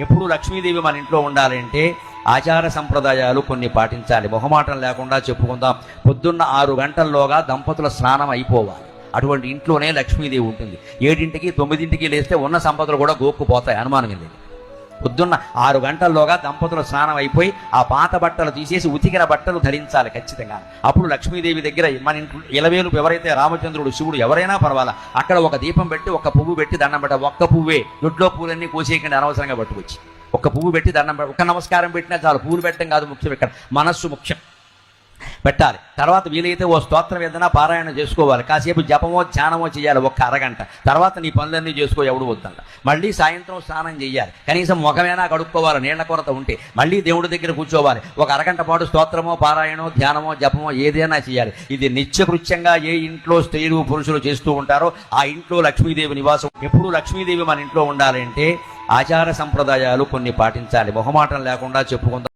ఎప్పుడు లక్ష్మీదేవి మన ఇంట్లో ఉండాలంటే ఆచార సంప్రదాయాలు కొన్ని పాటించాలి. మొహమాటం లేకుండా చెప్పుకుందాం. పొద్దున్న 6 గంటల్లోగా దంపతుల స్నానం అయిపోవాలి. అటువంటి ఇంట్లోనే లక్ష్మీదేవి ఉంటుంది. 7ంటికి 9ంటికి లేస్తే ఉన్న సంపదలు కూడా గోక్కుపోతాయి, అనుమానం లేదు. పొద్దున్న 6 గంటల్లోగా దంపతుల స్నానం అయిపోయి ఆ పాత బట్టలు తీసేసి ఉతికిన బట్టలు ధరించాలి ఖచ్చితంగా. అప్పుడు లక్ష్మీదేవి దగ్గర మన ఇంట్లో ఇలవేలు ఎవరైతే రామచంద్రుడు, శివుడు ఎవరైనా పర్వాలా, అక్కడ ఒక దీపం పెట్టి ఒక పువ్వు పెట్టి దండం పెట్ట. ఒక్క పువ్వే, దొడ్లో పూలన్నీ కోసేయకండి అనవసరంగా పట్టుకొచ్చి. ఒక్క పువ్వు పెట్టి దండం పెట్ట. ఒక్క నమస్కారం పెట్టినా చాలు. పువ్వులు పెట్టడం కాదు ముఖ్యం, ఇక్కడ మనస్సు ముఖ్యం. పెట్టాలి. తర్వాత వీలైతే ఓ స్తోత్రం ఏదైనా పారాయణ చేసుకోవాలి. కాసేపు జపమో ధ్యానమో చేయాలి 1 అరగంట. తర్వాత నీ పనులన్నీ చేసుకో, ఎవడు వద్దంట. మళ్ళీ సాయంత్రం స్నానం చేయాలి. కనీసం ముఖమైనా కడుక్కోవాలి, నీళ్ల కొరత ఉంటే. మళ్ళీ దేవుడి దగ్గర కూర్చోవాలి. 1 అరగంట పాటు స్తోత్రమో పారాయణో ధ్యానమో జపమో ఏదైనా చేయాలి. ఇది నిత్యకృత్యంగా ఏ ఇంట్లో స్త్రీలు పురుషులు చేస్తూ ఉంటారో ఆ ఇంట్లో లక్ష్మీదేవి నివాసం. ఎప్పుడు లక్ష్మీదేవి మన ఇంట్లో ఉండాలంటే ఆచార సంప్రదాయాలు కొన్ని పాటించాలి. మొహమాటం లేకుండా చెప్పుకుందాం.